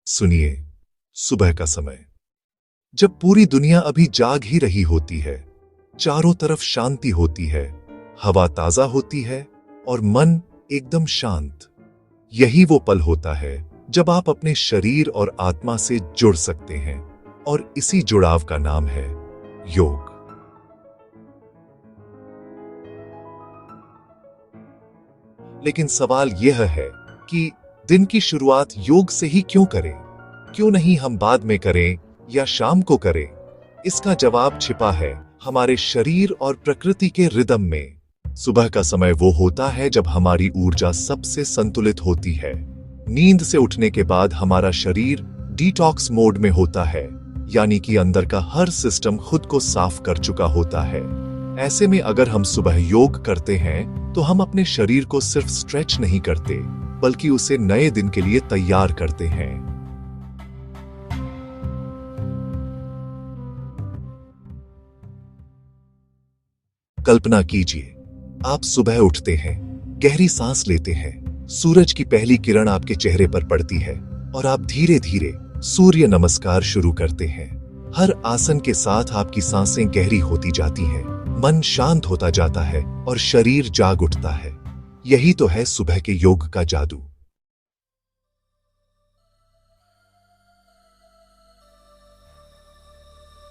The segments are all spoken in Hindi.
सुनिए, सुबह का समय, जब पूरी दुनिया अभी जाग ही रही होती है, चारों तरफ शांति होती है, हवा ताजा होती है और मन एकदम शांत। यही वो पल होता है जब आप अपने शरीर और आत्मा से जुड़ सकते हैं और इसी जुड़ाव का नाम है योग। लेकिन सवाल यह है कि दिन की शुरुआत योग से ही क्यों करें? क्यों नहीं हम बाद में करें या शाम को करें? इसका जवाब छिपा है हमारे शरीर और प्रकृति के रिदम में। सुबह का समय वो होता है जब हमारी ऊर्जा सबसे संतुलित होती है। नींद से उठने के बाद हमारा शरीर डिटॉक्स मोड में होता है, यानी कि अंदर का हर सिस्टम खुद को साफ कर चुका होता है। ऐसे में अगर हम सुबह योग करते हैं तो हम अपने शरीर को सिर्फ स्ट्रेच नहीं करते, बल्कि उसे नए दिन के लिए तैयार करते हैं। कल्पना कीजिए, आप सुबह उठते हैं, गहरी सांस लेते हैं, सूरज की पहली किरण आपके चेहरे पर पड़ती है और आप धीरे धीरे सूर्य नमस्कार शुरू करते हैं। हर आसन के साथ आपकी सांसें गहरी होती जाती हैं, मन शांत होता जाता है और शरीर जाग उठता है। यही तो है सुबह के योग का जादू।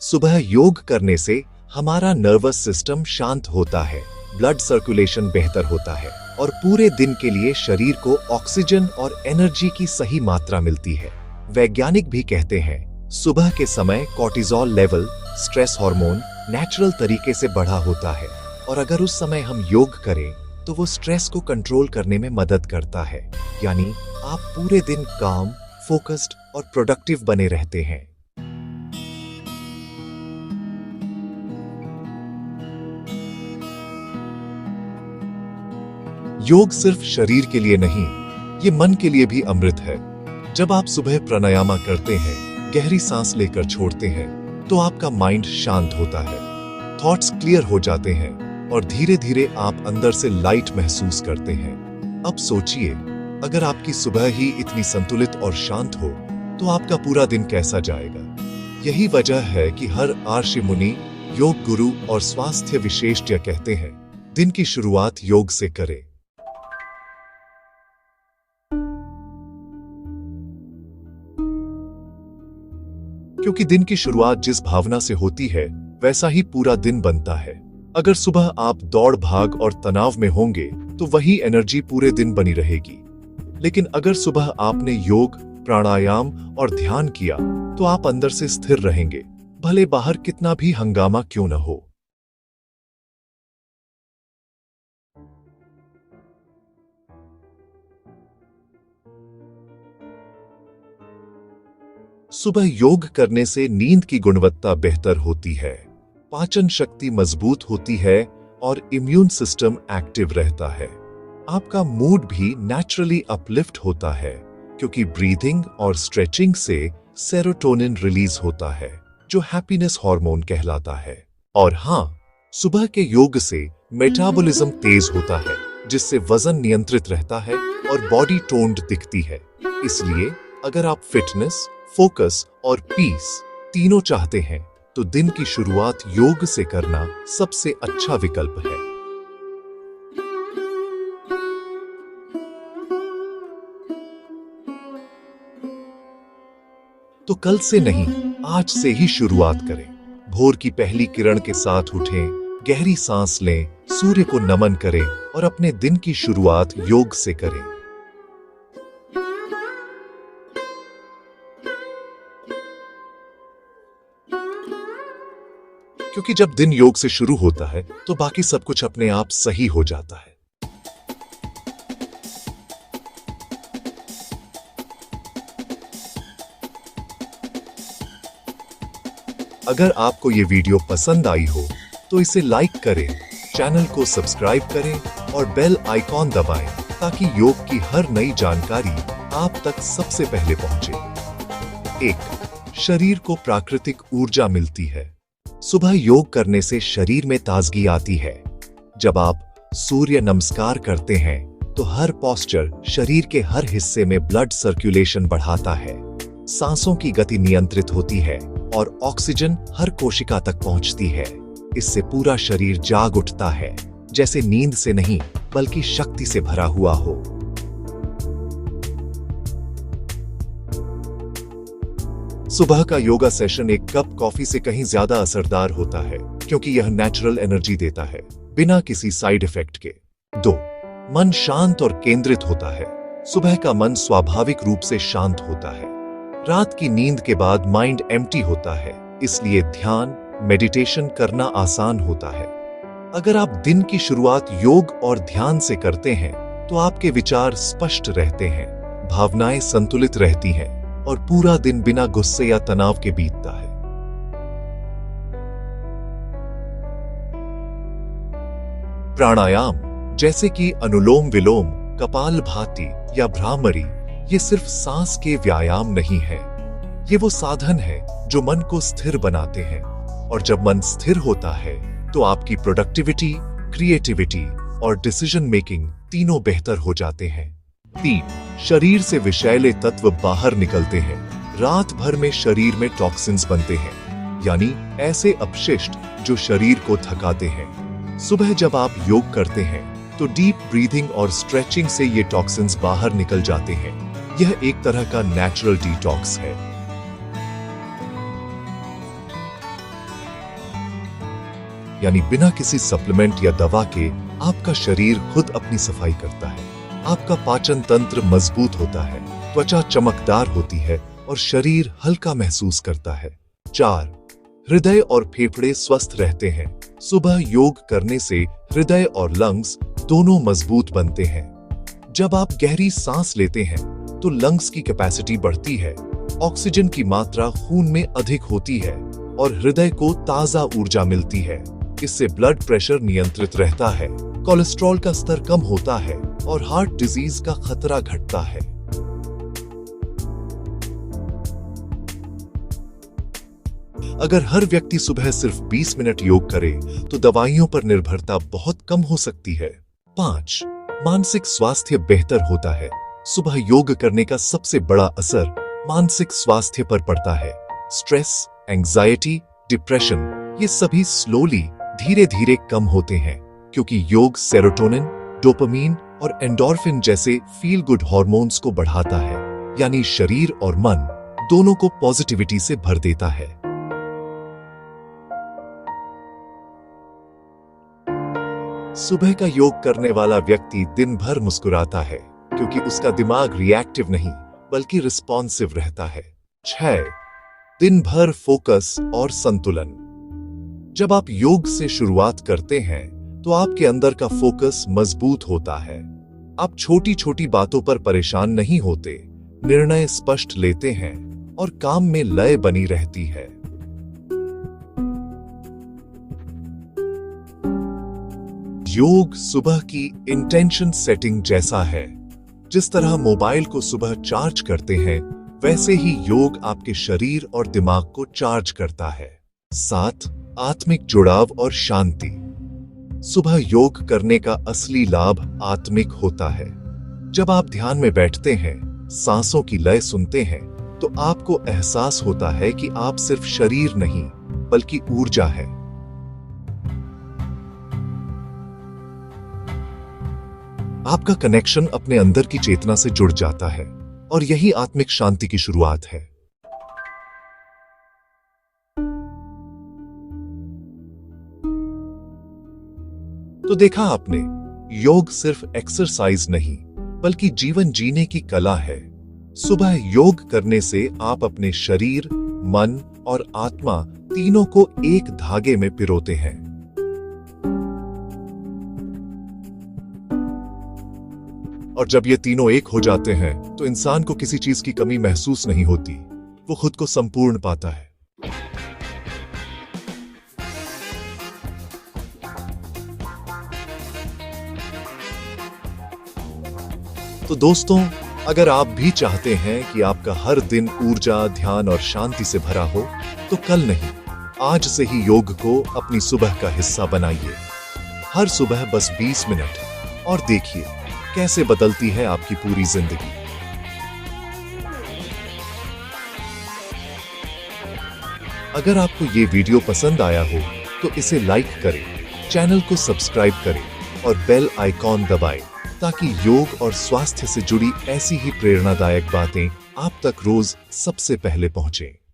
सुबह योग करने से हमारा नर्वस सिस्टम शांत होता है, ब्लड सर्कुलेशन बेहतर होता है और पूरे दिन के लिए शरीर को ऑक्सीजन और एनर्जी की सही मात्रा मिलती है। वैज्ञानिक भी कहते हैं, सुबह के समय cortisol level, stress hormone, natural तरीके से बढ़ा होता है और अगर उस समय हम योग करें तो वो स्ट्रेस को कंट्रोल करने में मदद करता है। यानी आप पूरे दिन काम, फोकस्ड और प्रोडक्टिव बने रहते हैं। योग सिर्फ शरीर के लिए नहीं, ये मन के लिए भी अमृत है। जब आप सुबह प्राणायाम करते हैं, गहरी सांस लेकर छोड़ते हैं, तो आपका माइंड शांत होता है, थॉट्स क्लियर हो जाते हैं और धीरे धीरे आप अंदर से लाइट महसूस करते हैं। अब सोचिए, अगर आपकी सुबह ही इतनी संतुलित और शांत हो तो आपका पूरा दिन कैसा जाएगा? यही वजह है कि हर ऋषि मुनि, योग गुरु और स्वास्थ्य विशेषज्ञ कहते हैं, दिन की शुरुआत योग से करें। क्योंकि दिन की शुरुआत जिस भावना से होती है, वैसा ही पूरा दिन बनता है। अगर सुबह आप दौड़ भाग और तनाव में होंगे तो वही एनर्जी पूरे दिन बनी रहेगी। लेकिन अगर सुबह आपने योग, प्राणायाम और ध्यान किया तो आप अंदर से स्थिर रहेंगे, भले बाहर कितना भी हंगामा क्यों न हो। सुबह योग करने से नींद की गुणवत्ता बेहतर होती है, पाचन शक्ति मजबूत होती है और इम्यून सिस्टम एक्टिव रहता है। आपका मूड भी नेचुरली अपलिफ्ट होता है, क्योंकि ब्रीथिंग और स्ट्रेचिंग से सेरोटोनिन रिलीज होता है, जो हैप्पीनेस हार्मोन कहलाता है। और हाँ, सुबह के योग से मेटाबॉलिज्म तेज होता है, जिससे वजन नियंत्रित रहता है और बॉडी टोन्ड दिखती है। इसलिए अगर आप फिटनेस, फोकस और पीस तीनों चाहते हैं तो दिन की शुरुआत योग से करना सबसे अच्छा विकल्प है। तो कल से नहीं, आज से ही शुरुआत करें। भोर की पहली किरण के साथ उठें, गहरी सांस लें, सूर्य को नमन करें और अपने दिन की शुरुआत योग से करें। क्योंकि जब दिन योग से शुरू होता है तो बाकी सब कुछ अपने आप सही हो जाता है। अगर आपको ये वीडियो पसंद आई हो तो इसे लाइक करें, चैनल को सब्सक्राइब करें और बेल आइकॉन दबाएं ताकि योग की हर नई जानकारी आप तक सबसे पहले पहुंचे। 1. शरीर को प्राकृतिक ऊर्जा मिलती है। सुबह योग करने से शरीर में ताजगी आती है। जब आप सूर्य नमस्कार करते हैं तो हर पोस्चर शरीर के हर हिस्से में ब्लड सर्कुलेशन बढ़ाता है। सांसों की गति नियंत्रित होती है और ऑक्सीजन हर कोशिका तक पहुंचती है। इससे पूरा शरीर जाग उठता है, जैसे नींद से नहीं बल्कि शक्ति से भरा हुआ हो। सुबह का योगा सेशन एक कप कॉफी से कहीं ज्यादा असरदार होता है, क्योंकि यह नेचुरल एनर्जी देता है, बिना किसी साइड इफेक्ट के। 2. मन शांत और केंद्रित होता है। सुबह का मन स्वाभाविक रूप से शांत होता है। रात की नींद के बाद माइंड एम्प्टी होता है, इसलिए ध्यान, मेडिटेशन करना आसान होता है। अगर आप दिन की शुरुआत योग और ध्यान से करते हैं, तो आपके विचार स्पष्ट रहते हैं, भावनाएं संतुलित रहती हैं और पूरा दिन बिना गुस्से या तनाव के बीतता है। प्राणायाम जैसे कि अनुलोम विलोम, कपालभाति या भ्रामरी, ये सिर्फ सांस के व्यायाम नहीं है। ये वो साधन है जो मन को स्थिर बनाते हैं, और जब मन स्थिर होता है तो आपकी प्रोडक्टिविटी, क्रिएटिविटी और डिसीजन मेकिंग तीनों बेहतर हो जाते हैं। 3. शरीर से विषैले तत्व बाहर निकलते हैं। रात भर में शरीर में टॉक्सिन्स बनते हैं, यानी ऐसे अपशिष्ट जो शरीर को थकाते हैं। सुबह जब आप योग करते हैं तो डीप ब्रीथिंग और स्ट्रेचिंग से ये टॉक्सिन्स बाहर निकल जाते हैं। यह एक तरह का नेचुरल डिटॉक्स है। यानी बिना किसी सप्लीमेंट या दवा के आपका शरीर खुद अपनी सफाई करता है। आपका पाचन तंत्र मजबूत होता है, त्वचा चमकदार होती है और शरीर हल्का महसूस करता है। 4. हृदय और फेफड़े स्वस्थ रहते हैं। सुबह योग करने से हृदय और लंग्स दोनों मजबूत बनते हैं। जब आप गहरी सांस लेते हैं तो लंग्स की कैपेसिटी बढ़ती है, ऑक्सीजन की मात्रा खून में अधिक होती है और हृदय को ताजा ऊर्जा मिलती है। इससे ब्लड प्रेशर नियंत्रित रहता है, कोलेस्ट्रॉल का स्तर कम होता है और हार्ट डिजीज का खतरा घटता है। अगर हर व्यक्ति सुबह सिर्फ 20 मिनट योग करे तो दवाइयों पर निर्भरता बहुत कम हो सकती है। 5. मानसिक स्वास्थ्य बेहतर होता है। सुबह योग करने का सबसे बड़ा असर मानसिक स्वास्थ्य पर पड़ता है। स्ट्रेस, एंजाइटी, डिप्रेशन, ये सभी स्लोली, धीरे धीरे कम होते हैं, क्योंकि योग सेरोटोनिन, डोपामीन और एंडोर्फिन जैसे फील गुड हार्मोन्स को बढ़ाता है, यानी शरीर और मन दोनों को पॉजिटिविटी से भर देता है। सुबह का योग करने वाला व्यक्ति दिन भर मुस्कुराता है, क्योंकि उसका दिमाग रिएक्टिव नहीं बल्कि रिस्पॉन्सिव रहता है। 6. दिन भर फोकस और संतुलन। जब आप योग से शुरुआत करते हैं तो आपके अंदर का फोकस मजबूत होता है। आप छोटी छोटी बातों पर परेशान नहीं होते, निर्णय स्पष्ट लेते हैं और काम में लय बनी रहती है। योग सुबह की इंटेंशन सेटिंग जैसा है। जिस तरह मोबाइल को सुबह चार्ज करते हैं, वैसे ही योग आपके शरीर और दिमाग को चार्ज करता है। 7. आत्मिक जुड़ाव और शांति। सुबह योग करने का असली लाभ आत्मिक होता है। जब आप ध्यान में बैठते हैं, सांसों की लय सुनते हैं, तो आपको एहसास होता है कि आप सिर्फ शरीर नहीं बल्कि ऊर्जा है। आपका कनेक्शन अपने अंदर की चेतना से जुड़ जाता है और यही आत्मिक शांति की शुरुआत है। तो देखा आपने, योग सिर्फ एक्सरसाइज नहीं बल्कि जीवन जीने की कला है। सुबह योग करने से आप अपने शरीर, मन और आत्मा तीनों को एक धागे में पिरोते हैं। और जब ये तीनों एक हो जाते हैं तो इंसान को किसी चीज की कमी महसूस नहीं होती, वो खुद को संपूर्ण पाता है। तो दोस्तों, अगर आप भी चाहते हैं कि आपका हर दिन ऊर्जा, ध्यान और शांति से भरा हो, तो कल नहीं, आज से ही योग को अपनी सुबह का हिस्सा बनाइए। हर सुबह बस 20 मिनट, और देखिए कैसे बदलती है आपकी पूरी जिंदगी। अगर आपको ये वीडियो पसंद आया हो तो इसे लाइक करें, चैनल को सब्सक्राइब करें और बेल आइकॉन दबाएं ताकि योग और स्वास्थ्य से जुड़ी ऐसी ही प्रेरणादायक बातें आप तक रोज सबसे पहले पहुंचें।